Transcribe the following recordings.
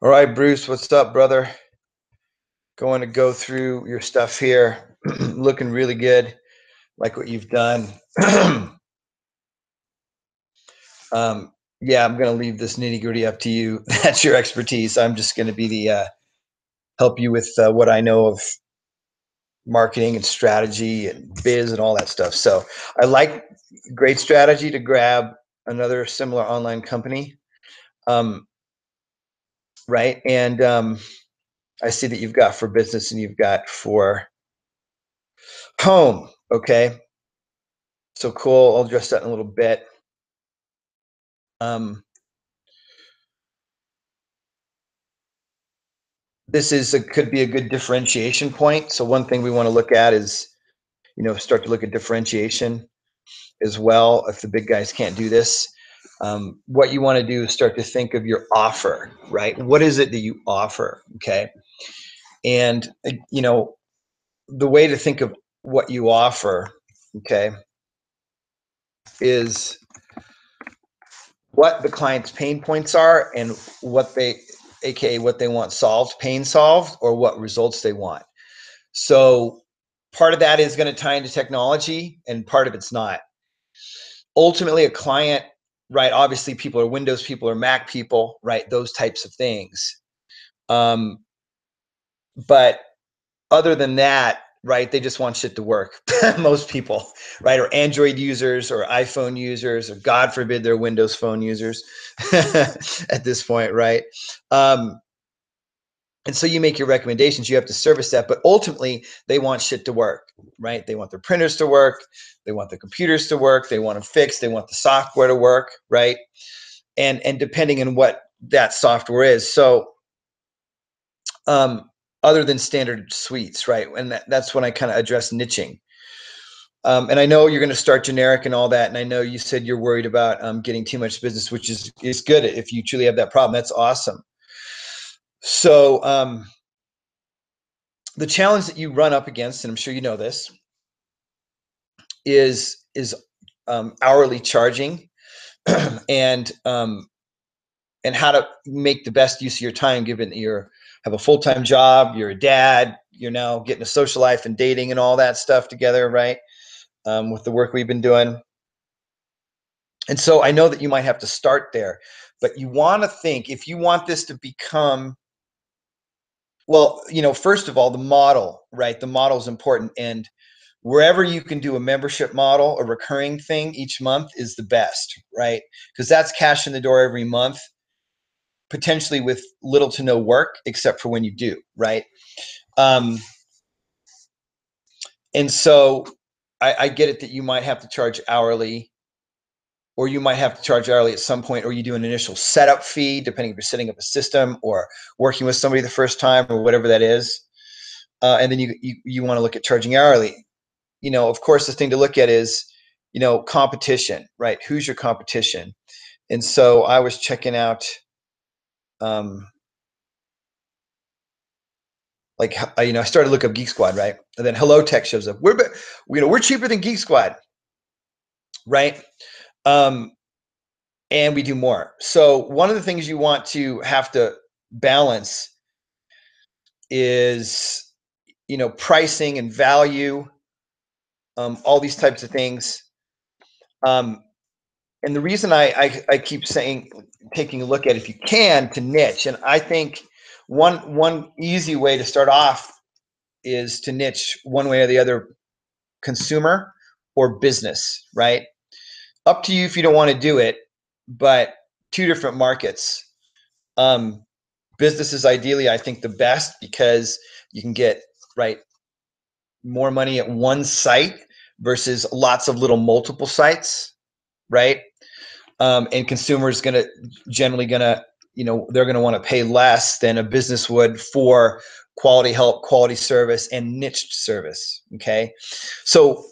All right, Bruce, what's up, brother? Going to go through your stuff here. Looking really good, like what you've done. Yeah, I'm going to leave this nitty gritty up to you. That's your expertise. I'm just going to be the help you with what I know of marketing and strategy and biz and all that stuff. So I like great strategy to grab another similar online company, um, right? And I see that you've got for business and you've got for home. Okay, so cool. I'll address that in a little bit. Um, could be a good differentiation point. So one thing we want to look at is, start to look at differentiation as well. If the big guys can't do this, what you want to do is start to think of your offer, right? What is it that you offer? Okay. And, the way to think of what you offer, okay, is what the client's pain points are and aka what they want solved, pain solved, or what results they want. So part of that is going to tie into technology and part of it's not. Ultimately, a client, right? Obviously, people are Windows people or Mac people, right? Those types of things. Um, but other than that, right, they just want shit to work. Most people, right? Or Android users or iPhone users, or God forbid, they're Windows phone users at this point, right? Um, And so you make your recommendations, you have to service that, but ultimately they want shit to work, right? They want their printers to work, they want the computers to work, they want them fixed, they want the software to work, right? And depending on what that software is. So um, other than standard suites, right? And that's when I kind of address niching. And I know you're going to start generic and all that. And I know you said you're worried about getting too much business, which is good if you truly have that problem. That's awesome. So the challenge that you run up against, and I'm sure you know this, is hourly charging and and how to make the best use of your time, given that you're have a full-time job, you're a dad, you're now getting a social life and dating and all that stuff together, right? With the work we've been doing. And so I know that you might have to start there, but you want to think, if you want this to become, well, first of all, the model, right? The model is important. And wherever you can do a membership model, a recurring thing each month is the best, right? Because that's cash in the door every month, potentially with little to no work, except for when you do, right? Um, and so I get it that you might have to charge hourly, or you might have to charge hourly at some point, or you do an initial setup fee, depending if you're setting up a system or working with somebody the first time or whatever that is. And then you want to look at charging hourly. Of course, the thing to look at is, competition, right? Who's your competition? And so I was checking out, um, like, I started to look up Geek Squad, right? And then Hello Tech shows up. We're cheaper than Geek Squad, right? Um, and we do more. So one of the things you want to have to balance is, pricing and value, all these types of things. Um, and the reason I keep saying taking a look at, if you can, to niche, and I think one easy way to start off is to niche one way or the other, consumer or business, right? Up to you if you don't want to do it, but two different markets. Um, Business is ideally, I think, the best because you can get, right, more money at one site versus lots of little multiple sites, right? And consumers generally gonna, they're gonna want to pay less than a business would for quality help, quality service, and niched service. Okay, so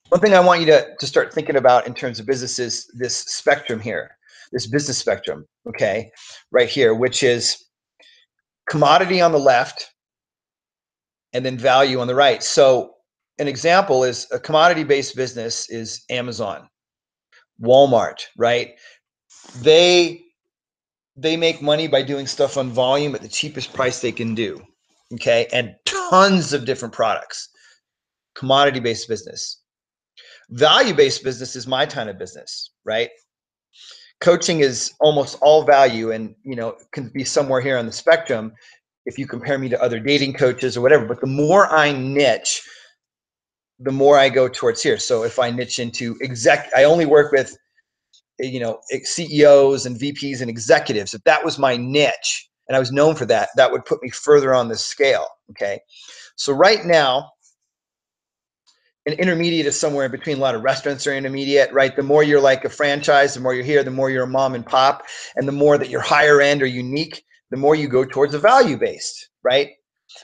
one thing I want you to start thinking about in terms of business is this spectrum here, this business spectrum. Okay, right here, which is commodity on the left and then value on the right. So an example is a commodity-based business is Amazon, Walmart, right? They they make money by doing stuff on volume at the cheapest price they can do. Okay. And tons of different products, commodity-based business. Value-based business is my kind of business, right? Coaching is almost all value, and can be somewhere here on the spectrum if you compare me to other dating coaches or whatever. But the more I niche, the more I go towards here. So if I niche into I only work with CEOs and VPs and executives. If that was my niche and I was known for that, that would put me further on the scale. Okay. So right now, an intermediate is somewhere in between. A lot of restaurants are intermediate, right? The more you're like a franchise, the more you're here, the more you're a mom and pop, and the more that you're higher end or unique, the more you go towards a value based, right?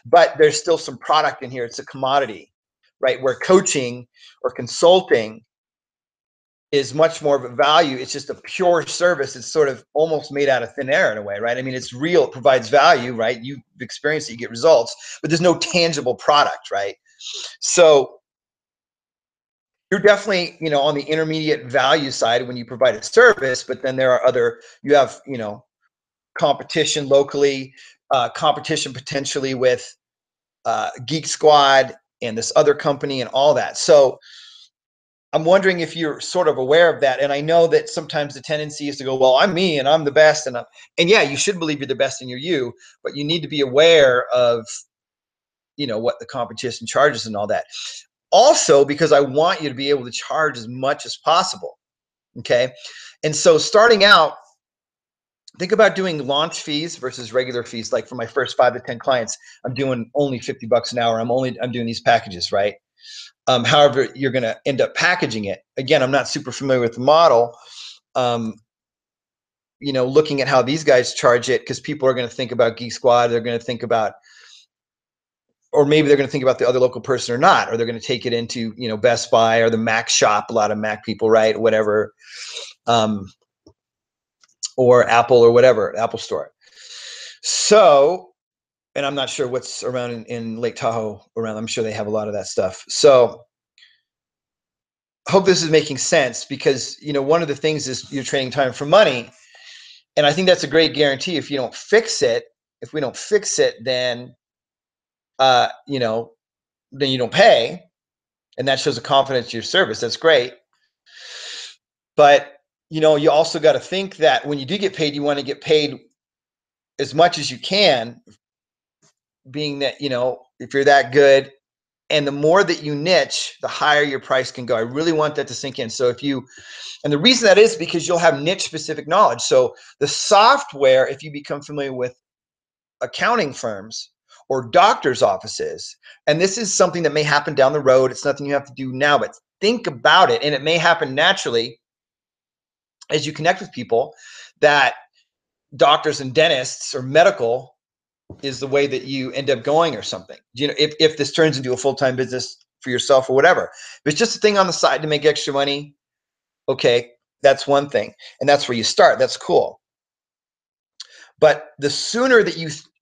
But there's still some product in here. It's a commodity, right? Where coaching or consulting is much more of a value. It's just a pure service. It's sort of almost made out of thin air in a way, right? I mean, it's real, it provides value, right? You've experienced it, you get results, but there's no tangible product, right? So you're definitely, on the intermediate value side when you provide a service, but then there are you have, competition locally, competition potentially with Geek Squad and this other company and all that. So I'm wondering if you're sort of aware of that. And I know that sometimes the tendency is to go, well, I'm me and I'm the best. And yeah, you should believe you're the best and you're you, but you need to be aware of, what the competition charges and all that. Also, because I want you to be able to charge as much as possible. Okay. And so starting out, think about doing launch fees versus regular fees. Like for my first 5 to 10 clients, I'm doing only $50 an hour. I'm doing these packages, right? However, you're going to end up packaging it. Again, I'm not super familiar with the model. Looking at how these guys charge it, because people are going to think about Geek Squad. They're going to think about, or maybe they're going to think about the other local person or not, or they're going to take it into, Best Buy or the Mac shop. A lot of Mac people, right? Whatever. Or Apple or whatever, Apple Store. So, and I'm not sure what's around in Lake Tahoe around. I'm sure they have a lot of that stuff. So hope this is making sense, because, one of the things is you're trading time for money. And I think that's a great guarantee. If we don't fix it, then, then you don't pay. And that shows a confidence in your service. That's great. But, you also got to think that when you do get paid, you want to get paid as much as you can, being that, if you're that good. And the more that you niche, the higher your price can go. I really want that to sink in. So and the reason that is because you'll have niche specific knowledge. So the software, if you become familiar with accounting firms or doctor's offices, and this is something that may happen down the road. It's nothing you have to do now, but think about it. And it may happen naturally as you connect with people, that doctors and dentists or medical is the way that you end up going or something. If this turns into a full-time business for yourself or whatever, if it's just a thing on the side to make extra money, okay, that's one thing. And that's where you start. That's cool. But the sooner that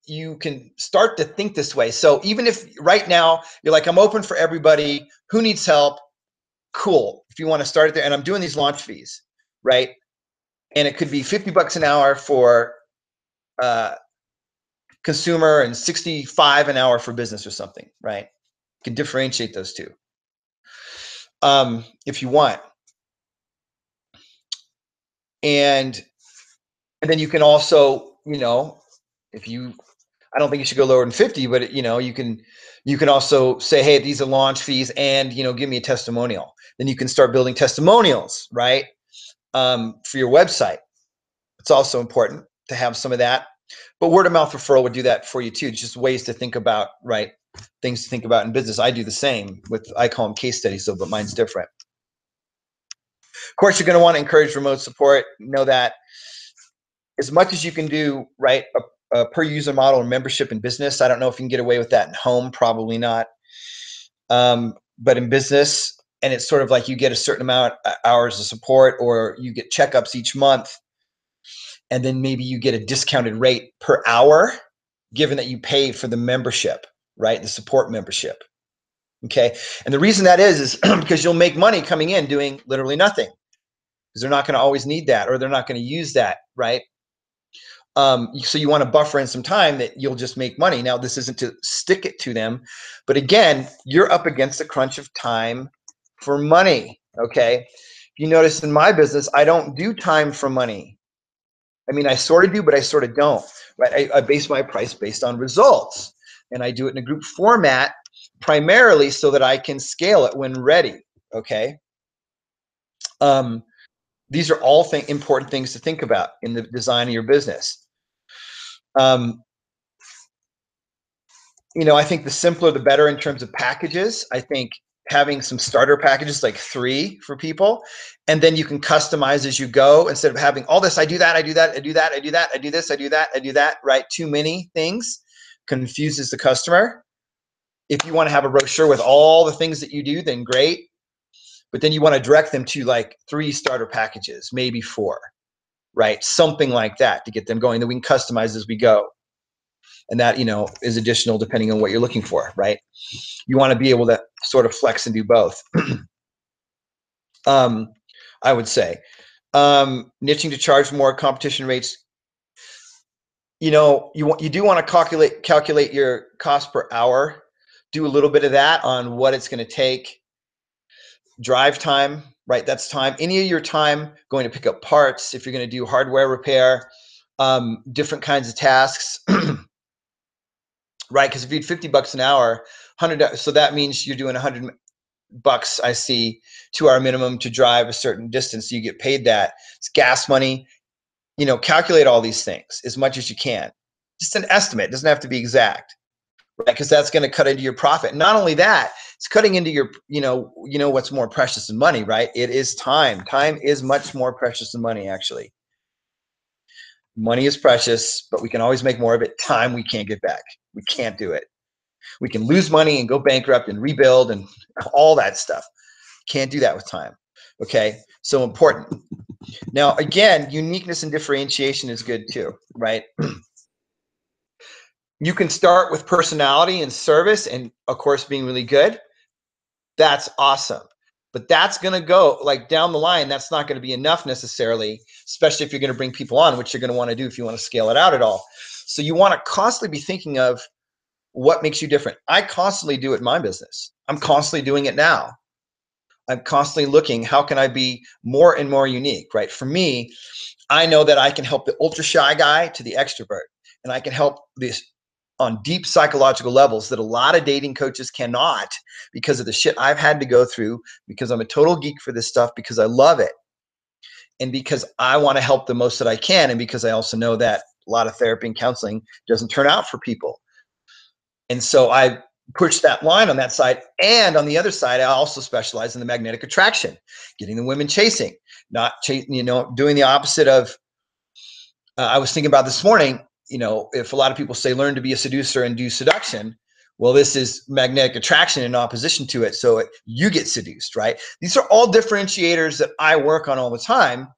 you can start to think this way. So even if right now you're like, I'm open for everybody who needs help, cool. If you want to start there, and I'm doing these launch fees, right? And it could be $50 an hour for consumer and $65 an hour for business or something, right? You can differentiate those two if you want. And then you can also, if you, I don't think you should go lower than 50, but you can also say, hey, these are launch fees, and give me a testimonial. Then you can start building testimonials, right? For your website. It's also important to have some of that. But word of mouth referral would do that for you too. Just ways to think about, right? Things to think about in business. I do the same I call them case studies, but mine's different. Of course, you're going to want to encourage remote support. Know that as much as you can do, right? A per user model or membership in business. I don't know if you can get away with that in home, probably not. But in business, and it's sort of like you get a certain amount of hours of support, or you get checkups each month, and then maybe you get a discounted rate per hour, given that you pay for the membership, right? The support membership. Okay. And the reason that is because you'll make money coming in doing literally nothing, because they're not going to always need that, or they're not going to use that, right? So you want to buffer in some time that you'll just make money. Now, this isn't to stick it to them, but again, you're up against the crunch of time for money. Okay. If you notice in my business, I don't do time for money. I mean, I sort of do, but I sort of don't. Right? I base my price based on results, and I do it in a group format primarily so that I can scale it when ready. Okay. These are all important things to think about in the design of your business. I think the simpler the better in terms of packages. I think having some starter packages, like 3 for people, and then you can customize as you go instead of having all this. I do that, I do that, I do that, I do that, I do this, I do that, I do that, right? Too many things confuses the customer. If you want to have a brochure with all the things that you do, then great. But then you want to direct them to like 3 starter packages, maybe 4, right? Something like that to get them going. Then we can customize as we go. And that, is additional depending on what you're looking for, right? You want to be able to sort of flex and do both. I would say niching to charge more, competition rates. You do want to calculate your cost per hour. Do a little bit of that on what it's going to take. Drive time, right? That's time. Any of your time going to pick up parts, if you're going to do hardware repair, different kinds of tasks, right? Because if you had $50 an hour, $100, so that means you're doing $100 I see, 2-hour minimum to drive a certain distance. So you get paid that. It's gas money. Calculate all these things as much as you can. Just an estimate. It doesn't have to be exact, right? Because that's going to cut into your profit. Not only that, it's cutting into your, what's more precious than money, right? It is time. Time is much more precious than money, actually. Money is precious, but we can always make more of it. Time we can't get back. We can't do it. We can lose money and go bankrupt and rebuild and all that stuff. Can't do that with time. Okay. So important. Now, again, uniqueness and differentiation is good too, right? You can start with personality and service and, of course, being really good. That's awesome. But that's going to go like down the line. That's not going to be enough necessarily, especially if you're going to bring people on, which you're going to want to do if you want to scale it out at all. So you want to constantly be thinking of what makes you different. I constantly do it in my business. I'm constantly doing it now. I'm constantly looking, how can I be more and more unique, right? For me, I know that I can help the ultra shy guy to the extrovert, and I can help this on deep psychological levels that a lot of dating coaches cannot, because of the shit I've had to go through, because I'm a total geek for this stuff, because I love it, and because I want to help the most that I can, and because I also know that a lot of therapy and counseling doesn't turn out for people. And so I push that line on that side. And on the other side, I also specialize in the magnetic attraction, getting the women chasing, not chasing, doing the opposite of, I was thinking about this morning, if a lot of people say learn to be a seducer and do seduction, well, this is magnetic attraction in opposition to it. So you get seduced, right? These are all differentiators that I work on all the time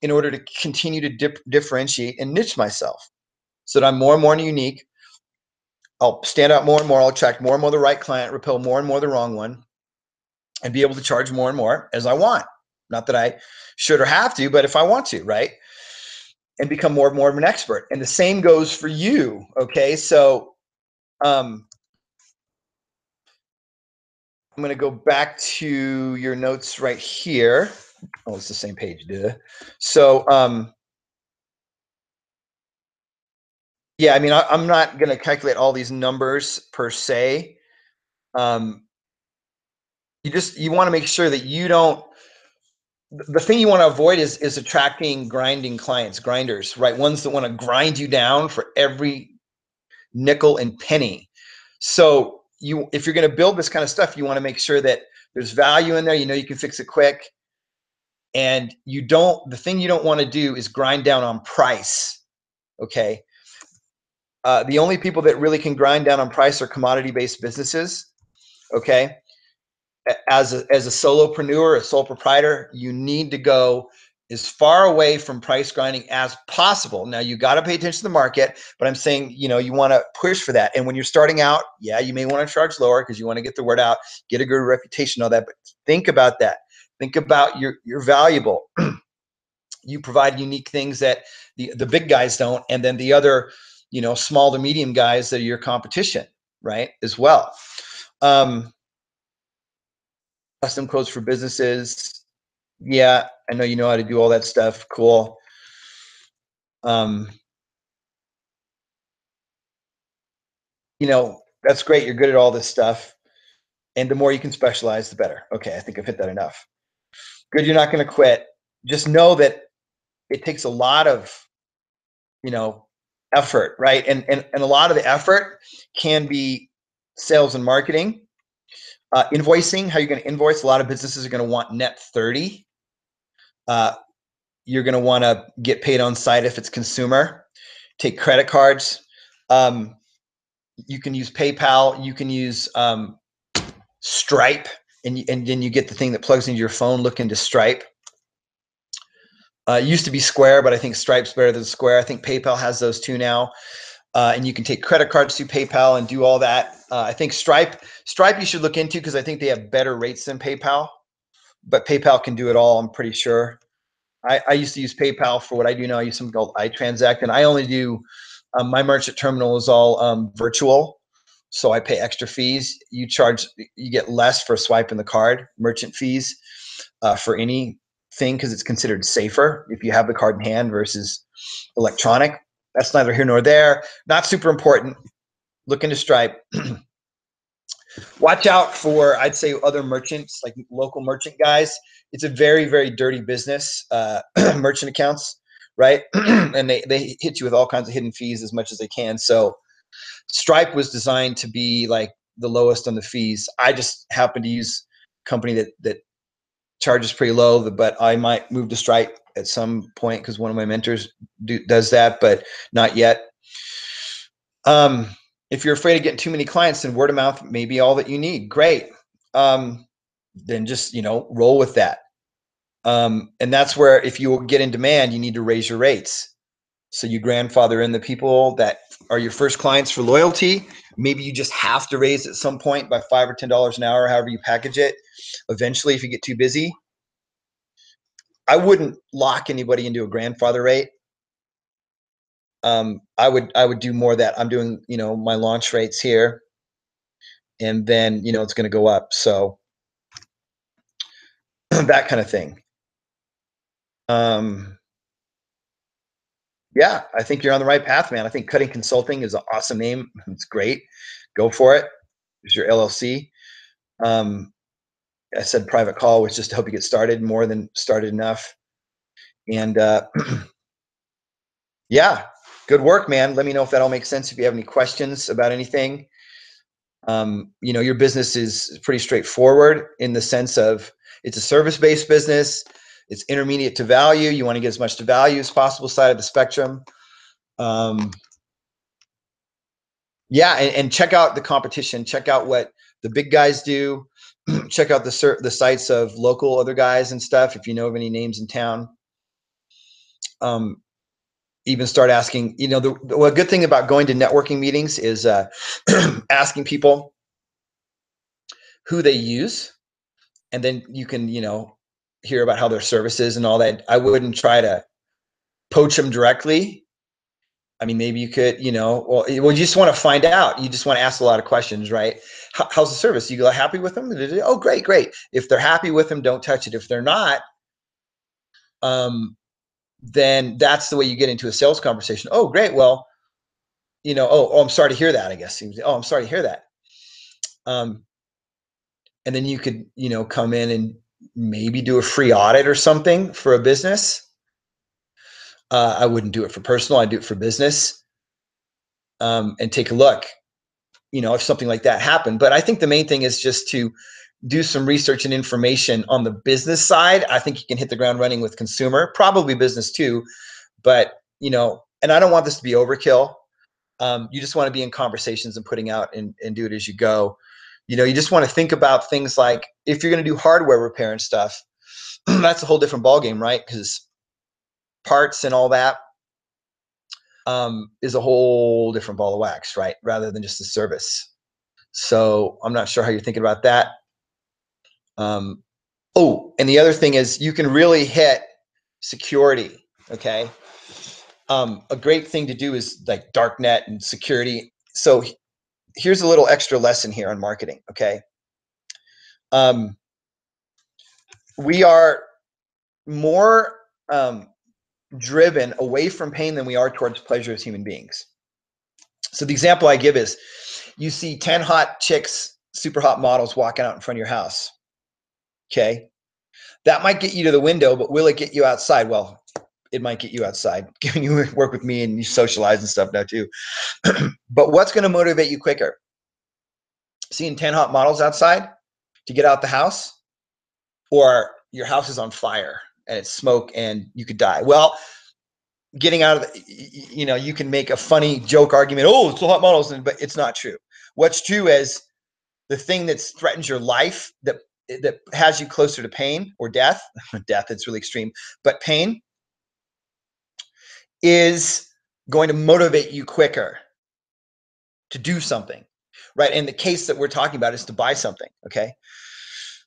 in order to continue to differentiate and niche myself so that I'm more and more unique. I'll stand out more and more. I'll attract more and more the right client, repel more and more the wrong one, and be able to charge more and more as I want. Not that I should or have to, but if I want to, right? And become more and more of an expert. And the same goes for you. Okay. So I'm going to go back to your notes right here. Oh, it's the same page. Duh. So, yeah, I mean, I'm not going to calculate all these numbers per se. You want to make sure that you don't, the thing you want to avoid is attracting grinding clients, grinders, right? Ones that want to grind you down for every nickel and penny. So if you're going to build this kind of stuff, you want to make sure that there's value in there. You can fix it quick. And the thing you don't want to do is grind down on price. Okay. The only people that really can grind down on price are commodity-based businesses. Okay. As a solopreneur, a sole proprietor, you need to go as far away from price grinding as possible. Now, you got to pay attention to the market, but I'm saying, you want to push for that. And when you're starting out, yeah, you may want to charge lower because you want to get the word out, get a good reputation, all that. But think about that. Think about you're valuable. you provide unique things that the big guys don't, and then the other, small to medium guys that are your competition, right, as well. Custom quotes for businesses. Yeah, I know you know how to do all that stuff. Cool. That's great. You're good at all this stuff. And the more you can specialize, the better. Okay, I think I've hit that enough. Good, you're not going to quit. Just know that it takes a lot of, effort, right? And a lot of the effort can be sales and marketing, invoicing, how you're going to invoice. A lot of businesses are going to want net 30. You're going to want to get paid on site if it's consumer. Take credit cards. You can use PayPal. You can use Stripe, and then you get the thing that plugs into your phone. Look into Stripe. It used to be Square, but I think Stripe's better than Square. I think PayPal has those too now. And you can take credit cards through PayPal and do all that. I think Stripe you should look into, because I think they have better rates than PayPal, but PayPal can do it all, I'm pretty sure. I used to use PayPal for what I do now. I use something called iTransact, and I only do, my merchant terminal is all virtual, so I pay extra fees. You get less for swiping the card, merchant fees for anything, because it's considered safer if you have the card in hand versus electronic. That's neither here nor there. Not super important. Look into Stripe. Watch out for, I'd say, other merchants, like local merchant guys. It's a very, very dirty business, merchant accounts, right? And they hit you with all kinds of hidden fees as much as they can. So Stripe was designed to be like the lowest on the fees. I just happen to use a company that charges pretty low, but I might move to Stripe at some point because one of my mentors does that, but not yet. If you're afraid of getting too many clients, then word of mouth may be all that you need. Great. Then just, roll with that. And that's where, if you get in demand, you need to raise your rates. So you grandfather in the people that are your first clients for loyalty. Maybe you just have to raise at some point by $5 or $10 an hour, however you package it. Eventually, if you get too busy, I wouldn't lock anybody into a grandfather rate. I would do more of that. I'm doing, my launch rates here, and then, it's going to go up. So that kind of thing. Yeah, I think you're on the right path, man. I think Cutting Consulting is an awesome name. It's great. Go for it. It's your LLC. I said private call was just to help you get started, more than started enough. And yeah, good work, man. Let me know if that all makes sense. If you have any questions about anything. Your business is pretty straightforward in the sense of it's a service-based business. It's intermediate to value. You want to get as much to value as possible side of the spectrum. Yeah, and check out the competition. Check out what the big guys do. Check out the sites of local other guys and stuff. If you know of any names in town, even start asking. The good thing about going to networking meetings is asking people who they use, and then you can hear about how their service is and all that. I wouldn't try to poach them directly. I mean, maybe you could, well, you just want to find out. You just want to ask a lot of questions, right? How's the service? You go, happy with them? Oh, great, great. If they're happy with them, don't touch it. If they're not, then that's the way you get into a sales conversation. Oh, great. Well, oh, I'm sorry to hear that, I guess. Oh, I'm sorry to hear that. And then you could, come in and maybe do a free audit or something for a business. I wouldn't do it for personal. I'd do it for business, and take a look, if something like that happened. But I think the main thing is just to do some research and information on the business side. I think you can hit the ground running with consumer, probably business too. But, and I don't want this to be overkill. You just want to be in conversations and putting out and do it as you go. You just want to think about things like, if you're going to do hardware repair and stuff, that's a whole different ballgame, right? Because parts and all that is a whole different ball of wax, right? Rather than just the service. So I'm not sure how you're thinking about that. Oh, and the other thing is you can really hit security Okay. A great thing to do is like darknet and security. So here's a little extra lesson here on marketing. Okay. We are more driven away from pain than we are towards pleasure as human beings. So the example I give is you see 10 hot chicks, super hot models walking out in front of your house. Okay. That might get you to the window, but will it get you outside? Well, it might get you outside, given you work with me and you socialize and stuff now too. But what's going to motivate you quicker? Seeing 10 hot models outside to get out the house, or your house is on fire and it's smoke and you could die? Well, getting out of the, you can make a funny joke argument. Oh, it's the hot models, but it's not true. What's true is the thing that threatens your life, that has you closer to pain or death. Death, it's really extreme, but pain is going to motivate you quicker to do something, right? And the case that we're talking about is to buy something. Okay.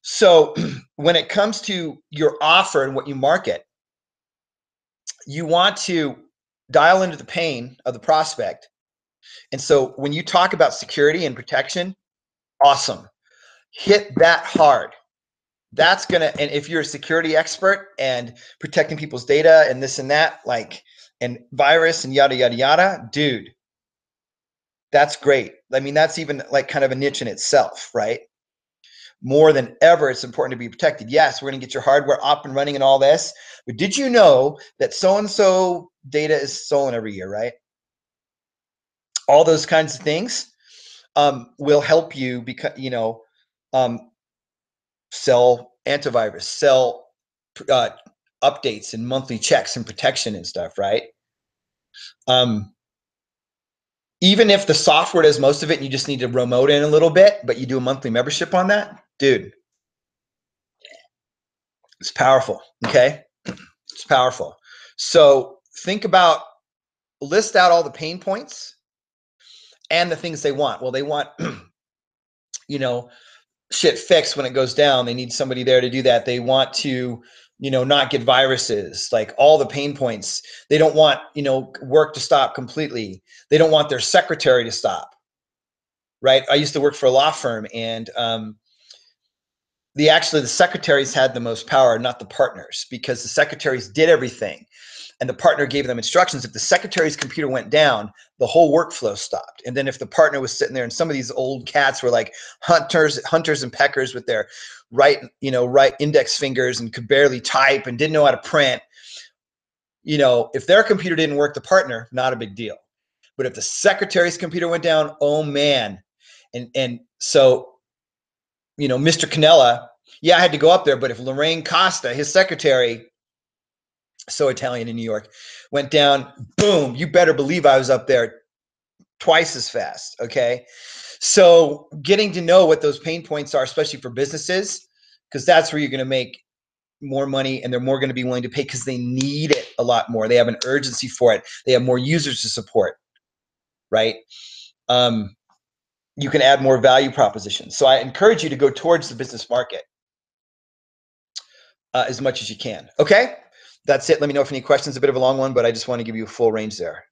So when it comes to your offer and what you market, you want to dial into the pain of the prospect. And so when you talk about security and protection, awesome. Hit that hard. That's going to, and if you're a security expert and protecting people's data and this and that, like, and virus and yada, yada, yada, dude, that's great. I mean, that's even like kind of a niche in itself, right? More than ever, it's important to be protected. Yes, we're going to get your hardware up and running and all this, but did you know that so-and-so data is stolen every year, right? All those kinds of things will help you because, sell antivirus, sell updates and monthly checks and protection and stuff, right? Even if the software does most of it and you just need to remote in a little bit, but you do a monthly membership on that, dude, it's powerful. Okay. It's powerful. So think about, list out all the pain points and the things they want. Well, they want, shit fixed when it goes down. They need somebody there to do that. They want to, not get viruses, like all the pain points. They don't want, work to stop completely. They don't want their secretary to stop. Right. I used to work for a law firm, and the secretaries had the most power, not the partners, because the secretaries did everything and the partner gave them instructions. If the secretary's computer went down, the whole workflow stopped. And then if the partner was sitting there, and some of these old cats were like hunters and peckers with their right index fingers and could barely type and didn't know how to print, if their computer didn't work, the partner, not a big deal. But if the secretary's computer went down, oh man. And so, Mr. Canella, yeah, I had to go up there, but if Lorraine Costa, his secretary, so Italian in New York, went down, boom, you better believe I was up there twice as fast. Okay. So getting to know what those pain points are, especially for businesses, because that's where you're going to make more money and they're more going to be willing to pay because they need it a lot more. They have an urgency for it. They have more users to support, right? You can add more value propositions. So I encourage you to go towards the business market as much as you can. Okay. That's it. Let me know if any questions. A bit of a long one, but I just want to give you a full range there.